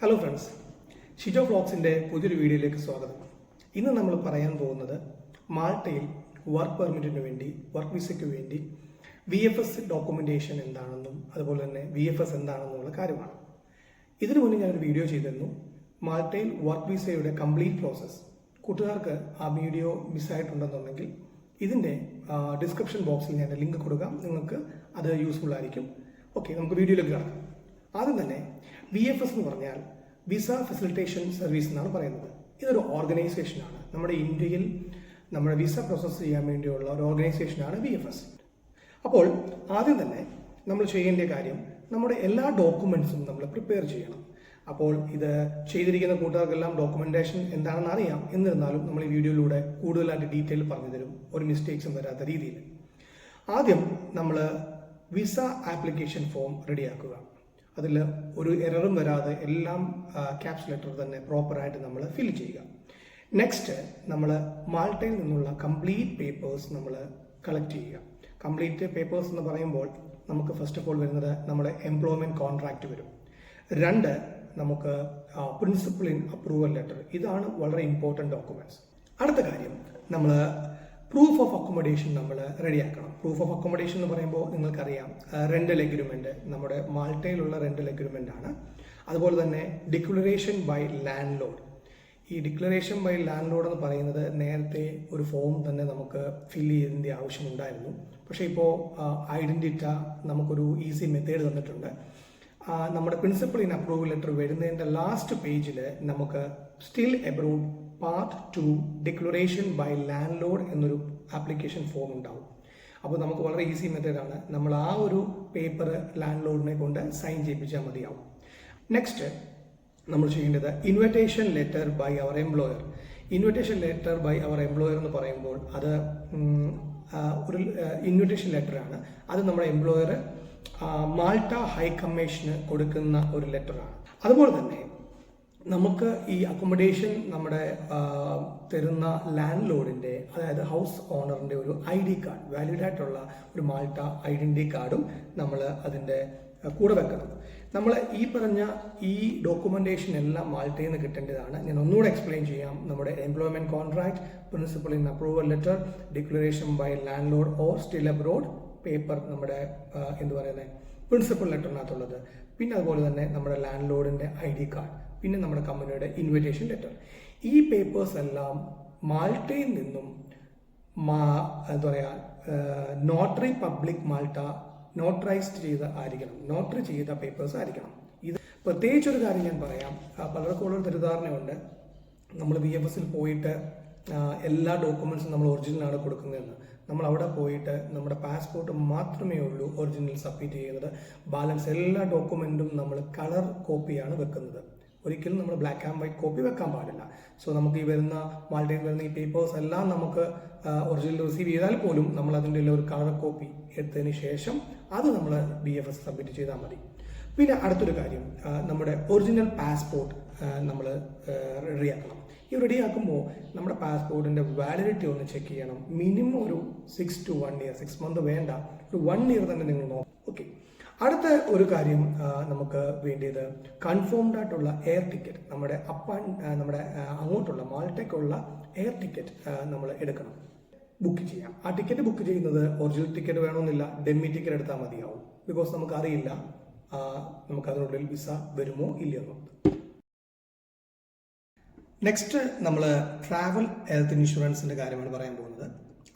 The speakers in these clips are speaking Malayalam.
ഹലോ ഫ്രണ്ട്സ്, ഷിജോ വ്ളോഗ്സിൻ്റെ പുതിയൊരു വീഡിയോയിലേക്ക് സ്വാഗതം. ഇന്ന് നമ്മൾ പറയാൻ പോകുന്നത് മാൾട്ടയിൽ വർക്ക് പെർമിറ്റിന് വേണ്ടി, വർക്ക് വിസയ്ക്ക് വേണ്ടി VFS ഡോക്യുമെൻറ്റേഷൻ എന്താണെന്നും അതുപോലെ തന്നെ VFS എന്താണെന്നുള്ള കാര്യമാണ്. ഇതിനു മുന്നേ ഞാനൊരു വീഡിയോ ചെയ്തിരുന്നു, മാൾട്ടയിൽ വർക്ക് വിസയുടെ കംപ്ലീറ്റ് പ്രോസസ്സ്. കൂട്ടുകാർക്ക് ആ വീഡിയോ മിസ്സായിട്ടുണ്ടെന്നുണ്ടെങ്കിൽ ഇതിൻ്റെ ഡിസ്ക്രിപ്ഷൻ ബോക്സിൽ ഞാൻ ലിങ്ക് കൊടുക്കാം, നിങ്ങൾക്ക് അത് യൂസ്ഫുൾ ആയിരിക്കും. ഓക്കെ, നമുക്ക് വീഡിയോയിലേക്ക് കിടക്കാം. ആദ്യം തന്നെ VFS എന്ന് പറഞ്ഞാൽ വിസ ഫെസിലിറ്റേഷൻ സർവീസ് എന്നാണ് പറയുന്നത്. ഇതൊരു ഓർഗനൈസേഷനാണ്. നമ്മുടെ ഇന്ത്യയിൽ നമ്മുടെ വിസ പ്രോസസ്സ് ചെയ്യാൻ വേണ്ടിയുള്ള ഒരു ഓർഗനൈസേഷനാണ് VFS. അപ്പോൾ ആദ്യം തന്നെ നമ്മൾ ചെയ്യേണ്ട കാര്യം, നമ്മുടെ എല്ലാ ഡോക്യുമെന്റ്സും നമ്മൾ പ്രിപ്പയർ ചെയ്യണം. അപ്പോൾ ഇത് ചെയ്തിരിക്കുന്ന കൂട്ടുകാർക്കെല്ലാം ഡോക്യുമെന്റേഷൻ എന്താണെന്ന് അറിയാം. എന്നിരുന്നാലും നമ്മൾ ഈ വീഡിയോയിലൂടെ കൂടുതലായിട്ട് ഡീറ്റെയിൽ പറഞ്ഞു തരും, ഒരു മിസ്റ്റേക്സും വരാത്ത രീതിയിൽ. ആദ്യം നമ്മൾ വിസ ആപ്ലിക്കേഷൻ ഫോം റെഡിയാക്കുക. അതിൽ ഒരു എററും വരാതെ എല്ലാം ക്യാപ്സ് ലെറ്റർ തന്നെ പ്രോപ്പറായിട്ട് നമ്മൾ ഫിൽ ചെയ്യുക. നെക്സ്റ്റ് നമ്മൾ മാൾട്ടയിൽ നിന്നുള്ള കംപ്ലീറ്റ് പേപ്പേഴ്സ് നമ്മൾ കളക്ട് ചെയ്യുക. കംപ്ലീറ്റ് പേപ്പേഴ്സ് എന്ന് പറയുമ്പോൾ നമുക്ക് ഫസ്റ്റ് ഓഫ് ഓൾ വരുന്നത് നമ്മുടെ എംപ്ലോയ്മെൻറ്റ് കോൺട്രാക്റ്റ് വരും. 2 നമുക്ക് പ്രിൻസിപ്പൽ ഇൻ അപ്രൂവൽ ലെറ്റർ. ഇതാണ് വളരെ ഇമ്പോർട്ടൻറ്റ് ഡോക്യുമെൻറ്റ്സ്. അടുത്ത കാര്യം, നമ്മൾ പ്രൂഫ് ഓഫ് അക്കോമഡേഷൻ നമ്മൾ റെഡിയാക്കണം. പ്രൂഫ് ഓഫ് അക്കോമഡേഷൻ എന്ന് പറയുമ്പോൾ നിങ്ങൾക്കറിയാം, റെൻ്റൽ എഗ്രിമെൻറ്റ്, നമ്മുടെ മാൾട്ടയിലുള്ള റെൻ്റൽ എഗ്രിമെൻ്റ് ആണ്. അതുപോലെ തന്നെ ഡിക്ലറേഷൻ ബൈ ലാൻഡ് ലോഡ്. ഈ ഡിക്ലറേഷൻ ബൈ ലാൻഡ് ലോഡ് എന്ന് പറയുന്നത് നേരത്തെ ഒരു ഫോം തന്നെ നമുക്ക് ഫില്ല് ചെയ്തതിൻ്റെ ആവശ്യമുണ്ടായിരുന്നു. പക്ഷേ ഇപ്പോൾ ഐഡൻറ്റിറ്റ നമുക്കൊരു ഈസി മെത്തേഡ് തന്നിട്ടുണ്ട്. നമ്മുടെ പ്രിൻസിപ്പൽ ഇൻ അപ്രൂവൽ ലെറ്റർ വരുന്നതിൻ്റെ ലാസ്റ്റ് പേജിൽ നമുക്ക് still abroad part 2 declaration by landlord എന്നൊരു ആപ്ലിക്കേഷൻ ഫോം ഉണ്ടാവും. അപ്പോൾ നമുക്ക് വളരെ ഈസി മെത്തേഡാണ്. നമ്മൾ ആ ഒരു പേപ്പർ ലാൻഡ് ലോഡിനെ കൊണ്ട് സൈൻ ചെയ്യിപ്പിച്ചാൽ മതിയാവും. നെക്സ്റ്റ് നമ്മൾ ചെയ്യേണ്ടത് invitation letter by our employer. Invitation letter by our employer എന്ന് പറയുമ്പോൾ അത് ഒരു ഇൻവിറ്റേഷൻ ലെറ്ററാണ്. അത് നമ്മുടെ എംപ്ലോയർ മാൾട്ട ഹൈ കമ്മീഷന് കൊടുക്കുന്ന ഒരു ലെറ്ററാണ്. അതുപോലെ തന്നെ നമുക്ക് ഈ അക്കോമഡേഷൻ നമ്മുടെ തരുന്ന ലാൻഡ് ലോഡിൻ്റെ, അതായത് ഹൗസ് ഓണറിൻ്റെ ഒരു ID കാർഡ്, വാലിഡ് ആയിട്ടുള്ള ഒരു മാൾട്ട ഐഡൻറ്റി കാർഡും നമ്മൾ അതിൻ്റെ കൂടെ വെക്കണം. നമ്മൾ ഈ പറഞ്ഞ ഈ ഡോക്യുമെൻറ്റേഷൻ എല്ലാം മാൾട്ടയിൽ നിന്ന് കിട്ടേണ്ടതാണ്. ഞാൻ ഒന്നുകൂടെ എക്സ്പ്ലെയിൻ ചെയ്യാം. നമ്മുടെ employment contract, principal in approval letter, declaration by landlord or still abroad paper, നമ്മുടെ പ്രിൻസിപ്പൽ ലെറ്ററിനകത്തുള്ളത്, പിന്നെ അതുപോലെ തന്നെ നമ്മുടെ ലാൻഡ് ലോഡിൻ്റെ ID കാർഡ്, പിന്നെ നമ്മുടെ കമ്പനിയുടെ ഇൻവിറ്റേഷൻ ലെറ്റർ. ഈ പേപ്പേഴ്സ് എല്ലാം മാൾട്ടയിൽ നിന്നും notary public Malta notarised notary ചെയ്ത പേപ്പേഴ്സ് ആയിരിക്കണം. ഇത് പ്രത്യേകിച്ചൊരു കാര്യം ഞാൻ പറയാം, പലർക്കും ഉള്ളൊരു തെറ്റിദ്ധാരണയുണ്ട്, നമ്മൾ VFSൽ പോയിട്ട് എല്ലാ ഡോക്യുമെന്റ്സും നമ്മൾ ഒറിജിനലാണ് കൊടുക്കുന്നതെന്ന്. നമ്മൾ അവിടെ പോയിട്ട് നമ്മുടെ പാസ്പോർട്ട് മാത്രമേ ഉള്ളൂ ഒറിജിനൽ സബ്മിറ്റ് ചെയ്യുന്നത്. ബാലൻസ് എല്ലാ ഡോക്യുമെന്റും നമ്മൾ കളർ കോപ്പിയാണ് വെക്കുന്നത്. ഒരിക്കലും നമ്മൾ ബ്ലാക്ക് ആൻഡ് വൈറ്റ് കോപ്പി വെക്കാൻ പാടില്ല. സോ നമുക്ക് ഈ മാൾട്ടയിൽ വരുന്ന ഈ പേപ്പേഴ്സ് എല്ലാം നമുക്ക് ഒറിജിനൽ റിസീവ് ചെയ്താൽ പോലും നമ്മൾ അതിൻ്റെ ഒരു കളർ കോപ്പി എടുത്തതിന് ശേഷം അത് നമ്മൾ VFS സബ്മിറ്റ് ചെയ്താൽ മതി. പിന്നെ അടുത്തൊരു കാര്യം, നമ്മുടെ ഒറിജിനൽ പാസ്പോർട്ട് നമ്മൾ റെഡിയാക്കണം. ഈ റെഡിയാക്കുമ്പോൾ നമ്മുടെ പാസ്പോർട്ടിൻ്റെ വാലിഡിറ്റി ഒന്ന് ചെക്ക് ചെയ്യണം. മിനിമം ഒരു 6 to 1 year, 6 months വേണ്ട, ഒരു 1 year തന്നെ നിങ്ങൾ നോക്കും. ഓക്കെ, അടുത്ത ഒരു കാര്യം നമുക്ക് വേണ്ടിയത് കൺഫേംഡ് ആയിട്ടുള്ള എയർ ടിക്കറ്റ്. നമ്മുടെ നമ്മുടെ അങ്ങോട്ടുള്ള മാൾട്ടയ്ക്കുള്ള എയർ ടിക്കറ്റ് നമ്മൾ എടുക്കണം, ബുക്ക് ചെയ്യാം. ആ ടിക്കറ്റ് ബുക്ക് ചെയ്യുന്നത് ഒറിജിനൽ ടിക്കറ്റ് വേണമെന്നില്ല, ഡെമ്മി ടിക്കറ്റ് എടുത്താൽ മതിയാവും. ബിക്കോസ് നമുക്കറിയില്ല നമുക്ക് അതിനുള്ളിൽ വിസ വരുമോ ഇല്ലയോ. നെക്സ്റ്റ് നമ്മൾ ട്രാവൽ ഹെൽത്ത് ഇൻഷുറൻസിൻ്റെ കാര്യമാണ് പറയാൻ പോകുന്നത്.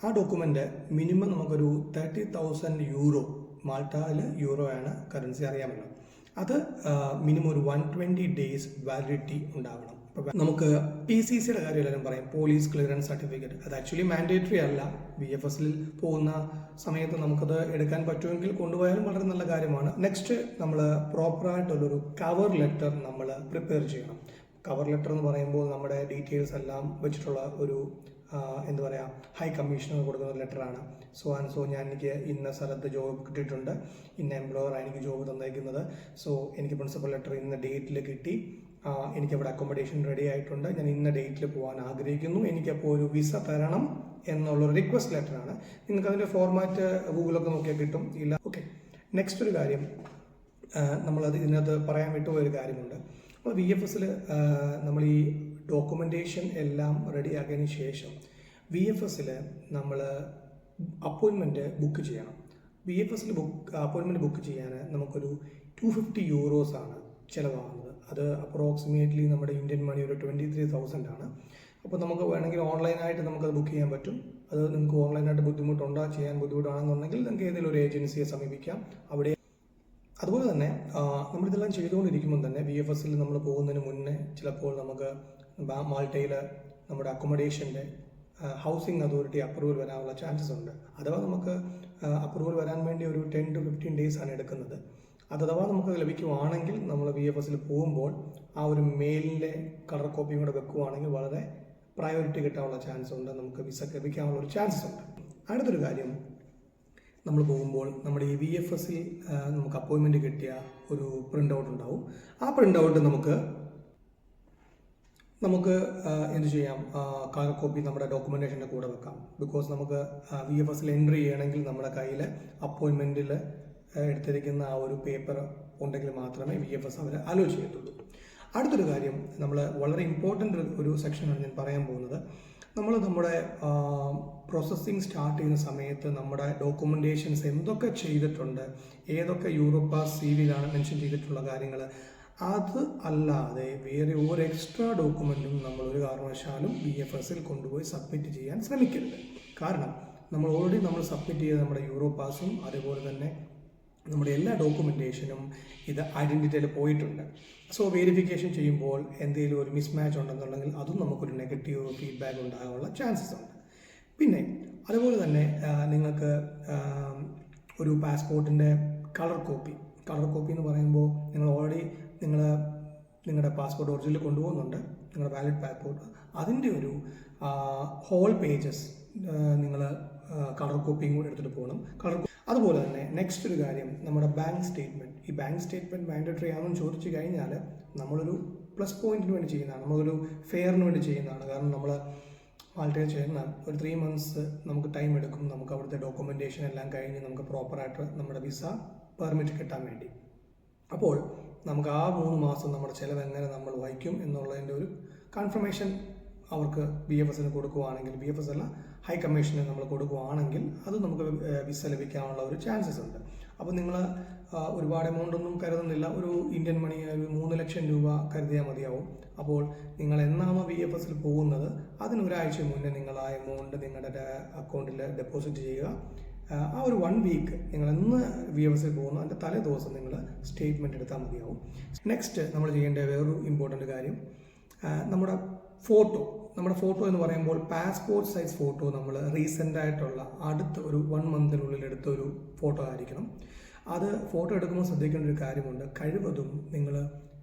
ആ ഡോക്യുമെൻ്റ് മിനിമം നമുക്കൊരു 30,000 euro, മാൾട്ടയിൽ യൂറോ ആണ് കറൻസി, അറിയാമല്ലോ. അത് മിനിമം ഒരു 120 days വാലിഡിറ്റി ഉണ്ടാവണം. അപ്പോൾ നമുക്ക് PCCയുടെ കാര്യം എല്ലാവരും പറയും, പോലീസ് ക്ലിയറൻസ് സർട്ടിഫിക്കറ്റ്. അത് ആക്ച്വലി മാൻഡേറ്ററി അല്ല. VFSൽ പോകുന്ന സമയത്ത് നമുക്കത് എടുക്കാൻ പറ്റുമെങ്കിൽ കൊണ്ടുപോയാലും വളരെ നല്ല കാര്യമാണ്. നെക്സ്റ്റ് നമ്മൾ പ്രോപ്പറായിട്ടുള്ളൊരു കവർ ലെറ്റർ നമ്മൾ പ്രിപ്പയർ ചെയ്യണം. കവർ ലെറ്റർ എന്ന് പറയുമ്പോൾ നമ്മുടെ ഡീറ്റെയിൽസ് എല്ലാം വെച്ചിട്ടുള്ള ഒരു ഹൈ കമ്മീഷണർ കൊടുക്കുന്ന ലെറ്ററാണ്. എനിക്ക് ഇന്ന സ്ഥലത്ത് ജോബ് കിട്ടിയിട്ടുണ്ട്, ഇന്ന എംപ്ലോയറാണ് എനിക്ക് ജോബ് തന്നേക്കുന്നത്. സോ എനിക്ക് പ്രിൻസിപ്പൽ ലെറ്റർ ഇന്ന ഡേറ്റിൽ കിട്ടി, എനിക്കവിടെ അക്കോമഡേഷൻ റെഡി ആയിട്ടുണ്ട്, ഞാൻ ഇന്ന ഡേറ്റിൽ പോകാൻ ആഗ്രഹിക്കുന്നു, എനിക്കപ്പോൾ ഒരു വിസ തരണം എന്നുള്ളൊരു റിക്വസ്റ്റ് ലെറ്ററാണ്. നിങ്ങൾക്ക് അതിൻ്റെ ഫോർമാറ്റ് ഗൂഗിളൊക്കെ നോക്കിയാൽ കിട്ടും. ഇല്ല, ഓക്കെ. നെക്സ്റ്റ് ഒരു കാര്യം, നമ്മളത് ഇതിനകത്ത് പറയാൻ വിട്ടുപോയൊരു കാര്യമുണ്ട്. അപ്പോൾ VFSൽ നമ്മൾ ഈ ഡോക്യുമെൻറ്റേഷൻ എല്ലാം റെഡി ആക്കിയതിന് ശേഷം VFSൽ നമ്മൾ അപ്പോയിൻമെൻറ്റ് ബുക്ക് ചെയ്യണം. VFSൽ അപ്പോയിൻമെൻറ്റ് ബുക്ക് ചെയ്യാൻ നമുക്കൊരു 250 euros ആണ് ചിലവാകുന്നത്. അത് അപ്രോക്സിമേറ്റ്ലി നമ്മുടെ ഇന്ത്യൻ മണി ഒരു 23,000 ആണ്. അപ്പോൾ നമുക്ക് വേണമെങ്കിൽ ഓൺലൈനായിട്ട് നമുക്കത് ബുക്ക് ചെയ്യാൻ പറ്റും. അത് നിങ്ങൾക്ക് ഓൺലൈനായിട്ട് ചെയ്യാൻ ബുദ്ധിമുട്ടാണെന്നുണ്ടെങ്കിൽ നിങ്ങൾക്ക് ഏതെങ്കിലും ഒരു ഏജൻസിയെ സമീപിക്കാം. അവിടെ അതുപോലെ തന്നെ നമ്മളിതെല്ലാം ചെയ്തുകൊണ്ടിരിക്കുമ്പോൾ തന്നെ VFSൽ നമ്മൾ പോകുന്നതിന് മുന്നേ ചിലപ്പോൾ നമുക്ക് മാൾട്ടയിൽ നമ്മുടെ അക്കോമഡേഷൻ്റെ ഹൗസിംഗ് അതോറിറ്റി അപ്രൂവൽ വരാനുള്ള ചാൻസസ് ഉണ്ട്. അഥവാ നമുക്ക് അപ്രൂവൽ വരാൻ വേണ്ടി ഒരു 10 to 15 days ആണ് എടുക്കുന്നത്. അഥവാ നമുക്ക് ലഭിക്കുവാണെങ്കിൽ നമ്മൾ VFSൽ പോകുമ്പോൾ ആ ഒരു മെയിലിൻ്റെ കളർ കോപ്പിയും കൂടെ വെക്കുവാണെങ്കിൽ വളരെ പ്രയോറിറ്റി കിട്ടാനുള്ള ചാൻസ് ഉണ്ട്, നമുക്ക് വിസ ലഭിക്കാനുള്ള ഒരു ചാൻസസ് ഉണ്ട്. അടുത്തൊരു കാര്യം, നമ്മൾ പോകുമ്പോൾ നമ്മുടെ ഈ VFSൽ നമുക്ക് അപ്പോയിൻമെൻറ്റ് കിട്ടിയ ഒരു പ്രിൻ്റ് ഔട്ട് ഉണ്ടാവും. ആ പ്രിൻ്റ് ഔട്ട് നമുക്ക് എന്ത് ചെയ്യാം, കളർ കോപ്പി നമ്മുടെ ഡോക്യുമെൻറ്റേഷൻ്റെ കൂടെ വെക്കാം. ബിക്കോസ് നമുക്ക് VFSൽ എൻട്രി ചെയ്യണമെങ്കിൽ നമ്മുടെ കയ്യിൽ അപ്പോയിൻമെൻറ്റിൽ എടുത്തിരിക്കുന്ന ആ ഒരു പേപ്പർ ഉണ്ടെങ്കിൽ മാത്രമേ VFS അവർ അലോ ചെയ്യത്തുള്ളൂ. അടുത്തൊരു കാര്യം, നമ്മൾ വളരെ ഇമ്പോർട്ടൻ്റ് ഒരു സെക്ഷനാണ് ഞാൻ പറയാൻ പോകുന്നത്. നമ്മുടെ പ്രോസസ്സിങ് സ്റ്റാർട്ട് ചെയ്യുന്ന സമയത്ത് നമ്മുടെ ഡോക്യുമെൻറ്റേഷൻസ് എന്തൊക്കെ ചെയ്തിട്ടുണ്ട്, ഏതൊക്കെ യൂറോപ്പാസ് CVയിലാണ് മെൻഷൻ ചെയ്തിട്ടുള്ള കാര്യങ്ങൾ, അത് അല്ലാതെ വേറെ ഒരു എക്സ്ട്രാ ഡോക്യുമെൻറ്റും നമ്മൾ ഒരു കാരണവശാലും VFSൽ കൊണ്ടുപോയി സബ്മിറ്റ് ചെയ്യാൻ ശ്രമിക്കരുത്. കാരണം നമ്മൾ ഓൾറെഡി സബ്മിറ്റ് ചെയ്ത നമ്മുടെ യൂറോപ്പാസും അതുപോലെ തന്നെ നമ്മുടെ എല്ലാ ഡോക്യുമെൻറ്റേഷനും ഇത് ഐഡൻറ്റിറ്റിയിൽ പോയിട്ടുണ്ട്. സോ വെരിഫിക്കേഷൻ ചെയ്യുമ്പോൾ എന്തെങ്കിലും ഒരു മിസ്മാച്ച് ഉണ്ടെന്നുണ്ടെങ്കിൽ അതും നമുക്കൊരു നെഗറ്റീവ് ഫീഡ്ബാക്ക് ഉണ്ടാകാനുള്ള ചാൻസസ് ഉണ്ട്. പിന്നെ അതുപോലെ തന്നെ നിങ്ങൾക്ക് ഒരു പാസ്പോർട്ടിൻ്റെ കളർ കോപ്പി എന്ന് പറയുമ്പോൾ നിങ്ങൾ ഓൾറെഡി നിങ്ങളുടെ പാസ്പോർട്ട് ഒറിജിനൽ കൊണ്ടുപോകുന്നുണ്ട്, നിങ്ങളുടെ വാലിഡ് പാസ്പോർട്ട്, അതിൻ്റെ ഒരു ഹോൾ പേജസ് നിങ്ങൾ കളർ കോപ്പിയും കൂടി എടുത്തിട്ട് പോകണം. അതുപോലെ തന്നെ നെക്സ്റ്റ് ഒരു കാര്യം, നമ്മുടെ ബാങ്ക് സ്റ്റേറ്റ്മെൻറ്റ്. ഈ ബാങ്ക് സ്റ്റേറ്റ്മെൻറ്റ് മാൻഡേറ്ററി ആണെന്ന് ചോദിച്ചു കഴിഞ്ഞാൽ നമ്മളൊരു പ്ലസ് പോയിന്റിന് വേണ്ടി ചെയ്യുന്നതാണ്, നമ്മളൊരു ഫെയറിന് വേണ്ടി ചെയ്യുന്നതാണ്. കാരണം നമ്മൾ മാൾട്ടയിൽ ചെയ്യുന്ന ഒരു 3 months നമുക്ക് ടൈം എടുക്കും, നമുക്ക് അവിടുത്തെ ഡോക്യുമെൻറ്റേഷൻ എല്ലാം കഴിഞ്ഞ് നമുക്ക് പ്രോപ്പറായിട്ട് നമ്മുടെ വിസ പെർമിറ്റ് കിട്ടാൻ വേണ്ടി. അപ്പോൾ നമുക്ക് ആ 3 മാസം നമ്മുടെ ചിലവ് എങ്ങനെ നമ്മൾ വഹിക്കും എന്നുള്ളതിൻ്റെ ഒരു കൺഫർമേഷൻ അവർക്ക് VFSന് കൊടുക്കുകയാണെങ്കിൽ, VFS അല്ല ഹൈ കമ്മീഷന് നമ്മൾ കൊടുക്കുകയാണെങ്കിൽ അത് നമുക്ക് വിസ ലഭിക്കാനുള്ള ഒരു ചാൻസസ് ഉണ്ട്. അപ്പോൾ നിങ്ങൾ ഒരുപാട് എമൗണ്ട് ഒന്നും കരുതുന്നില്ല, ഒരു ഇന്ത്യൻ മണി ഒരു 3 ലക്ഷം രൂപ കരുതിയാൽ മതിയാവും. അപ്പോൾ നിങ്ങൾ എന്നാണോ VFSൽ പോകുന്നത് അതിന് ഒരാഴ്ച മുന്നേ നിങ്ങൾ ആ എമൗണ്ട് നിങ്ങളുടെ അക്കൗണ്ടിൽ ഡെപ്പോസിറ്റ് ചെയ്യുക. ആ ഒരു 1 week നിങ്ങൾ എന്ന് VFSൽ പോകുന്നു അതിൻ്റെ തലേ ദിവസം നിങ്ങൾ സ്റ്റേറ്റ്മെൻറ്റ് എടുത്താൽ മതിയാവും. നെക്സ്റ്റ് നമ്മൾ ചെയ്യേണ്ട വേറൊരു ഇമ്പോർട്ടൻ്റ് കാര്യം, നമ്മുടെ ഫോട്ടോ എന്ന് പറയുമ്പോൾ പാസ്പോർട്ട് സൈസ് ഫോട്ടോ നമ്മൾ റീസെൻ്റ് ആയിട്ടുള്ള അടുത്ത ഒരു 1 monthനുള്ളിൽ എടുത്ത ഒരു ഫോട്ടോ ആയിരിക്കണം. അത് ഫോട്ടോ എടുക്കുമ്പോൾ ശ്രദ്ധിക്കേണ്ട ഒരു കാര്യമുണ്ട്, കഴിവതും നിങ്ങൾ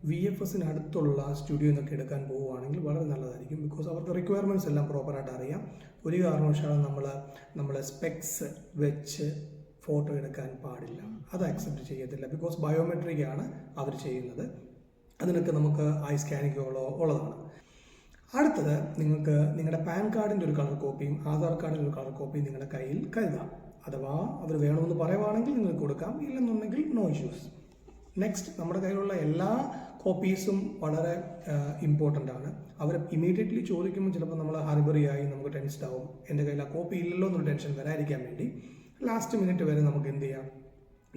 VFSന് അടുത്തുള്ള സ്റ്റുഡിയോ എന്നൊക്കെ എടുക്കാൻ പോവുകയാണെങ്കിൽ വളരെ നല്ലതായിരിക്കും. ബിക്കോസ് അവർക്ക് റിക്വയർമെൻറ്റ്സ് എല്ലാം പ്രോപ്പറായിട്ട് അറിയാം. ഒരു കാരണവശാലും നമ്മൾ സ്പെക്സ് വെച്ച് ഫോട്ടോ എടുക്കാൻ പാടില്ല, അത് അക്സെപ്റ്റ് ചെയ്യത്തില്ല. ബിക്കോസ് ബയോമെട്രിക് ആണ് അവർ ചെയ്യുന്നത്, അതിനൊക്കെ നമുക്ക് ഐ സ്കാനിങ് ഉള്ളതാണ്. അടുത്തത്, നിങ്ങൾക്ക് നിങ്ങളുടെ പാൻ കാർഡിൻ്റെ ഒരു കളർ കോപ്പിയും ആധാർ കാർഡിൻ്റെ ഒരു കളർ കോപ്പിയും നിങ്ങളുടെ കയ്യിൽ കരുതാം. അഥവാ അവർ വേണമെന്ന് പറയുവാണെങ്കിൽ നിങ്ങൾക്ക് കൊടുക്കാം, ഇല്ലെന്നുണ്ടെങ്കിൽ നോ ഇഷ്യൂസ്. നെക്സ്റ്റ്, നമ്മുടെ കയ്യിലുള്ള എല്ലാ കോപ്പീസും വളരെ ഇമ്പോർട്ടൻ്റ് ആണ്. അവർ ഇമീഡിയറ്റ്ലി ചോദിക്കുമ്പോൾ ചിലപ്പോൾ നമ്മൾ ഹറിബറിയായി നമുക്ക് ടെൻസ്ഡ് ആവും, എൻ്റെ കയ്യിൽ ആ കോപ്പി ഇല്ലല്ലോ എന്നൊരു ടെൻഷൻ വരാതിരിക്കാൻ വേണ്ടി ലാസ്റ്റ് മിനിറ്റ് വരെ നമുക്ക് എന്ത് ചെയ്യാം,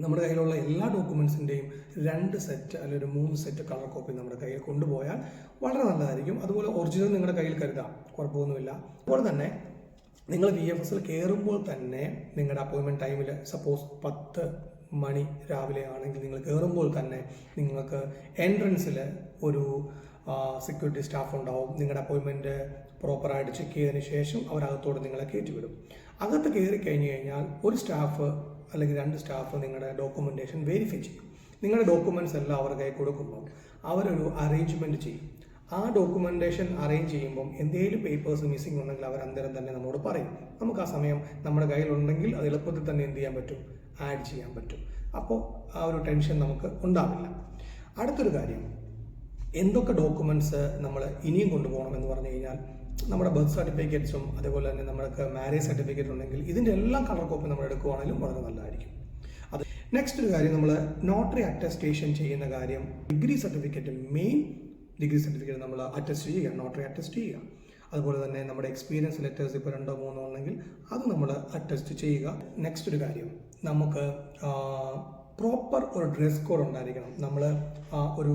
നമ്മുടെ കയ്യിലുള്ള എല്ലാ ഡോക്യുമെൻസിൻ്റെയും 2 സെറ്റ് അല്ലെങ്കിൽ 3 സെറ്റ് കളർ കോപ്പി നമ്മുടെ കയ്യിൽ കൊണ്ടുപോയാൽ വളരെ നല്ലതായിരിക്കും. അതുപോലെ ഒറിജിനൽ നിങ്ങളുടെ കയ്യിൽ കരുതാം, കുഴപ്പമൊന്നുമില്ല. അതുപോലെ തന്നെ നിങ്ങൾ VFSൽ കയറുമ്പോൾ തന്നെ നിങ്ങളുടെ അപ്പോയിൻമെൻറ്റ് ടൈമിൽ സപ്പോസ് 10 മണി രാവിലെ ആണെങ്കിൽ നിങ്ങൾ കയറുമ്പോൾ തന്നെ നിങ്ങൾക്ക് എൻട്രൻസിൽ ഒരു സെക്യൂരിറ്റി സ്റ്റാഫ് ഉണ്ടാവും. നിങ്ങളുടെ അപ്പോയിൻമെൻറ്റ് പ്രോപ്പറായിട്ട് ചെക്ക് ചെയ്തതിന് ശേഷം അവരകത്തോട് നിങ്ങളെ കയറ്റിവിടും. അകത്ത് കയറി കഴിഞ്ഞ് കഴിഞ്ഞാൽ ഒരു സ്റ്റാഫ് അല്ലെങ്കിൽ 2 സ്റ്റാഫ് നിങ്ങളുടെ ഡോക്യുമെൻറ്റേഷൻ വെരിഫൈ ചെയ്യും. നിങ്ങളുടെ ഡോക്യുമെൻറ്റ്സ് എല്ലാം അവരുടെ കയ്യിൽ കൊടുക്കുമ്പോൾ അവരൊരു അറേഞ്ച്മെൻറ്റ് ചെയ്യും. ആ ഡോക്യുമെൻറ്റേഷൻ അറേഞ്ച് ചെയ്യുമ്പം എന്തെങ്കിലും പേപ്പേഴ്സ് മിസ്സിംഗ് ഉണ്ടെങ്കിൽ അവർ അന്നേരം തന്നെ നമ്മോട് പറയും. നമുക്ക് ആ സമയം നമ്മുടെ കയ്യിലുണ്ടെങ്കിൽ അത് എളുപ്പത്തിൽ തന്നെ എന്ത് ചെയ്യാൻ പറ്റും, ആഡ് ചെയ്യാൻ പറ്റും. അപ്പോൾ ആ ഒരു ടെൻഷൻ നമുക്ക് ഉണ്ടാവില്ല. അടുത്തൊരു കാര്യം, എന്തൊക്കെ ഡോക്യുമെൻറ്റ്സ് നമ്മൾ ഇനിയും കൊണ്ടുപോകണം എന്ന് പറഞ്ഞു കഴിഞ്ഞാൽ നമ്മുടെ ബർത്ത് സർട്ടിഫിക്കറ്റ്സും അതുപോലെ തന്നെ നമ്മൾക്ക് മാരേജ് സർട്ടിഫിക്കറ്റ് ഉണ്ടെങ്കിൽ ഇതിൻ്റെ എല്ലാം കളർ കോപ്പി നമ്മൾ എടുക്കുകയാണെങ്കിലും വളരെ നല്ലതായിരിക്കും. നെക്സ്റ്റ് ഒരു കാര്യം, നമ്മൾ നോട്ടറി അറ്റസ്റ്റേഷൻ ചെയ്യുന്ന കാര്യം, degree certificate main degree certificate നമ്മൾ അറ്റസ്റ്റ് ചെയ്യുക, നോട്ടറി അറ്റസ്റ്റ് ചെയ്യുക. അതുപോലെ തന്നെ നമ്മുടെ എക്സ്പീരിയൻസ് ലെറ്റേഴ്സ് ഇപ്പോൾ 2-3 ഉണ്ടെങ്കിൽ അത് നമ്മൾ അറ്റസ്റ്റ് ചെയ്യുക. നെക്സ്റ്റ് ഒരു കാര്യം, നമുക്ക് പ്രോപ്പർ ഒരു ഡ്രസ് കോഡ് ഉണ്ടായിരിക്കണം. നമ്മൾ ഒരു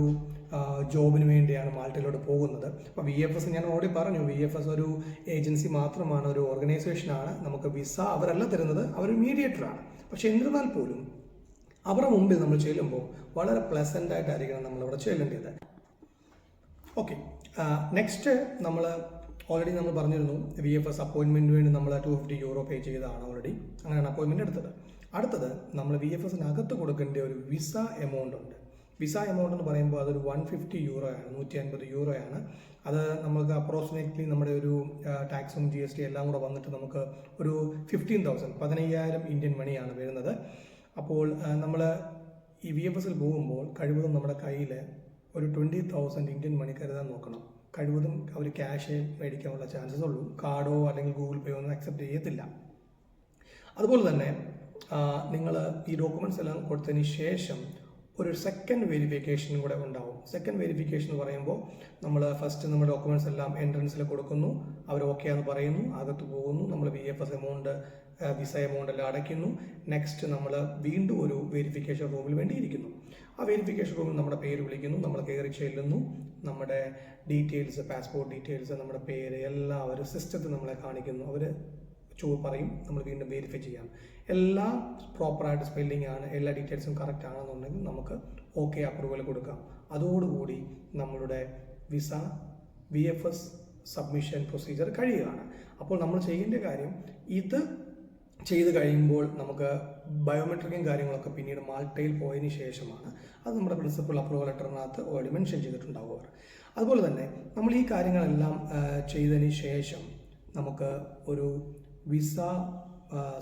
ജോബിന് വേണ്ടിയാണ് മാൾട്ടയിലോട്ട് പോകുന്നത്. അപ്പോൾ VFS ഞാൻ ഓൾറെഡി പറഞ്ഞു, VFS ഒരു ഏജൻസി മാത്രമാണ്, ഒരു ഓർഗനൈസേഷനാണ്. നമുക്ക് വിസ അവരല്ല തരുന്നത്, അവർ മീഡിയേറ്ററാണ്. പക്ഷേ എന്നിരുന്നാൽ പോലും അവരുടെ മുമ്പിൽ നമ്മൾ ചെല്ലുമ്പോൾ വളരെ പ്ലസൻ്റ് ആയിട്ടായിരിക്കണം നമ്മളവിടെ ചെല്ലേണ്ടത്. ഓക്കെ, നെക്സ്റ്റ് നമ്മൾ ഓൾറെഡി നമ്മൾ പറഞ്ഞിരുന്നു VFS അപ്പോയിൻമെൻറ്റിന് വേണ്ടി നമ്മൾ €250 പേ ചെയ്തതാണ് ഓൾറെഡി. അങ്ങനെയാണ് അപ്പോയിൻമെൻറ്റ് എടുത്തത്. അടുത്തത് നമ്മൾ VFSനകത്ത് കൊടുക്കേണ്ട ഒരു വിസ എമൗണ്ട് ഉണ്ട്. വിസ എമൗണ്ട് എന്ന് പറയുമ്പോൾ അതൊരു €150 ആണ്, €150 ആണ്. അത് നമുക്ക് അപ്രോക്സിമേറ്റ്ലി നമ്മുടെ ഒരു ടാക്സും GST എല്ലാം കൂടെ വന്നിട്ട് നമുക്ക് ഒരു 15,000 ഇന്ത്യൻ മണിയാണ് വരുന്നത്. അപ്പോൾ നമ്മൾ ഈ VFSൽ പോകുമ്പോൾ കഴിവതും നമ്മുടെ കയ്യിൽ ഒരു 20,000 ഇന്ത്യൻ മണി കരുതാൻ നോക്കണം. കഴിവതും അവർ ക്യാഷ് മേടിക്കാനുള്ള ചാൻസസ് ഉള്ളൂ. കാർഡോ അല്ലെങ്കിൽ ഗൂഗിൾ പേയോ ഒന്നും അക്സെപ്റ്റ് ചെയ്യത്തില്ല. അതുപോലെ തന്നെ നിങ്ങൾ ഈ ഡോക്യുമെൻറ്റ്സ് എല്ലാം കൊടുത്തതിന് ശേഷം ഒരു സെക്കൻഡ് വെരിഫിക്കേഷനും കൂടെ ഉണ്ടാവും. സെക്കൻഡ് വെരിഫിക്കേഷൻ എന്ന് പറയുമ്പോൾ നമ്മൾ ഫസ്റ്റ് നമ്മുടെ ഡോക്യുമെൻറ്റ്സ് എല്ലാം എൻട്രൻസിൽ കൊടുക്കുന്നു, അവർ ഓക്കെ എന്ന് പറയുന്നു, അകത്ത് പോകുന്നു, നമ്മൾ VFS എമൗണ്ട് വിസ എമൗണ്ട് എല്ലാം അടയ്ക്കുന്നു. നെക്സ്റ്റ് നമ്മൾ വീണ്ടും ഒരു വെരിഫിക്കേഷൻ റൂമിൽ വേണ്ടി ഇരിക്കുന്നു. ആ വെരിഫിക്കേഷൻ റൂമിൽ നമ്മുടെ പേര് വിളിക്കുന്നു, നമ്മൾ കയറി ചെല്ലുന്നു, നമ്മുടെ ഡീറ്റെയിൽസ്, പാസ്പോർട്ട് ഡീറ്റെയിൽസ്, നമ്മുടെ പേര് എല്ലാം അവർ സിസ്റ്റത്തിൽ നമ്മളെ കാണിക്കുന്നു. അവർ പറയും, നമ്മൾ വീണ്ടും വെരിഫൈ ചെയ്യാം. എല്ലാം പ്രോപ്പറായിട്ട് സ്പെല്ലിംഗ് ആണ്, എല്ലാ ഡീറ്റെയിൽസും കറക്റ്റ് ആണെന്നുണ്ടെങ്കിൽ നമുക്ക് ഓക്കെ അപ്രൂവൽ കൊടുക്കാം. അതോടുകൂടി നമ്മളുടെ വിസ VFS സബ്മിഷൻ പ്രൊസീജിയർ കഴിയുകയാണ്. അപ്പോൾ നമ്മൾ ചെയ്യേണ്ട കാര്യം, ഇത് ചെയ്ത് കഴിയുമ്പോൾ നമുക്ക് ബയോമെട്രിക്കും കാര്യങ്ങളൊക്കെ പിന്നീട് മാൾട്ടയിൽ പോയതിന് ശേഷമാണ്. അത് നമ്മുടെ പ്രിൻസിപ്പൽ അപ്രൂവൽ ലെറ്ററിനകത്ത് ഓൾറെഡി മെൻഷൻ ചെയ്തിട്ടുണ്ടാവുക. അതുപോലെ തന്നെ നമ്മൾ ഈ കാര്യങ്ങളെല്ലാം ചെയ്തതിന് ശേഷം നമുക്ക് ഒരു വിസ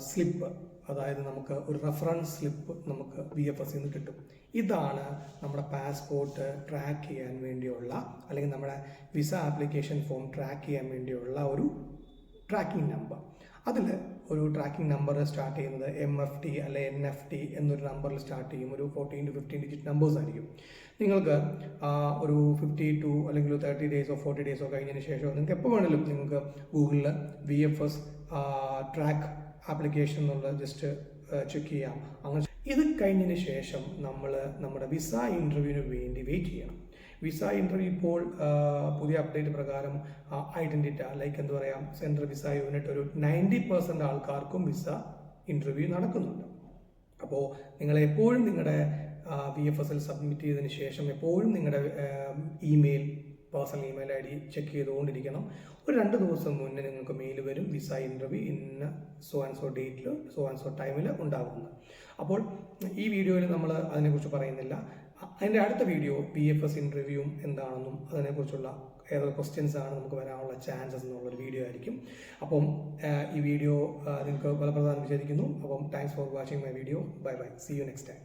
സ്ലിപ്പ്, അതായത് നമുക്ക് ഒരു റെഫറൻസ് സ്ലിപ്പ് നമുക്ക് VFSൽ നിന്ന് കിട്ടും. ഇതാണ് നമ്മുടെ പാസ്പോർട്ട് ട്രാക്ക് ചെയ്യാൻ വേണ്ടിയുള്ള, അല്ലെങ്കിൽ നമ്മുടെ വിസ ആപ്ലിക്കേഷൻ ഫോം ട്രാക്ക് ചെയ്യാൻ വേണ്ടിയുള്ള ഒരു ട്രാക്കിംഗ് നമ്പർ. അതിൽ ഒരു ട്രാക്കിംഗ് നമ്പർ സ്റ്റാർട്ട് ചെയ്യുന്നത് MFT അല്ലെ NFT എന്നൊരു നമ്പറിൽ സ്റ്റാർട്ട് ചെയ്യും. ഒരു 14 to 15 ഡിജിറ്റ് നമ്പേഴ്സ് ആയിരിക്കും. നിങ്ങൾക്ക് ഒരു 52 അല്ലെങ്കിൽ 30 ഡേയ്സോ 40 ഡേയ്സോ കഴിഞ്ഞതിന് ശേഷം നിങ്ങൾക്ക് എപ്പോൾ വേണമെങ്കിലും നിങ്ങൾക്ക് ഗൂഗിളിൽ VFS ട്രാക്ക് ആപ്ലിക്കേഷൻ എന്നുള്ള ജസ്റ്റ് ചെക്ക് ചെയ്യാം. അങ്ങനെ ഇത് കഴിഞ്ഞതിന് ശേഷം നമ്മൾ നമ്മുടെ വിസ ഇൻ്റർവ്യൂവിന് വേണ്ടി വെയിറ്റ് ചെയ്യണം. വിസ ഇൻ്റർവ്യൂ ഇപ്പോൾ പുതിയ അപ്ഡേറ്റ് പ്രകാരം ഐഡൻറ്റിറ്റ ലൈക്ക് എന്താ പറയുക, സെൻട്രൽ വിസ യൂണിറ്റ് ഒരു 90% ആൾക്കാർക്കും വിസ ഇൻ്റർവ്യൂ നടക്കുന്നുണ്ട്. അപ്പോൾ നിങ്ങൾ എപ്പോഴും നിങ്ങളുടെ VFSൽ സബ്മിറ്റ് ചെയ്തതിന് ശേഷം എപ്പോഴും നിങ്ങളുടെ പേഴ്സണൽ ഇമെയിൽ ID ചെക്ക് ചെയ്തുകൊണ്ടിരിക്കണം. ഒരു 2 ദിവസം മുന്നേ നിങ്ങൾക്ക് മെയിൽ വരും, വിസ ഇൻ്റർവ്യൂ ഇന്ന സോ ആൻഡ് സോ ഡേറ്റിൽ സോ ആൻഡ് സോ ടൈമിൽ ഉണ്ടാകുന്നത്. അപ്പോൾ ഈ വീഡിയോയിൽ നമ്മൾ അതിനെക്കുറിച്ച് പറയുന്നില്ല. അതിൻ്റെ അടുത്ത വീഡിയോ VFS ഇൻ്റർവ്യൂവും എന്താണെന്നും അതിനെക്കുറിച്ചുള്ള ഏതൊക്കെ ക്വസ്റ്റ്യൻസ് ആണ് നമുക്ക് വരാനുള്ള ചാൻസസ് എന്നുള്ളൊരു വീഡിയോ ആയിരിക്കും. അപ്പം ഈ വീഡിയോ നിങ്ങൾക്ക് ഫലപ്രദമായി വിചാരിക്കുന്നു. അപ്പം thanks for watching my video. Bye bye, see you next time.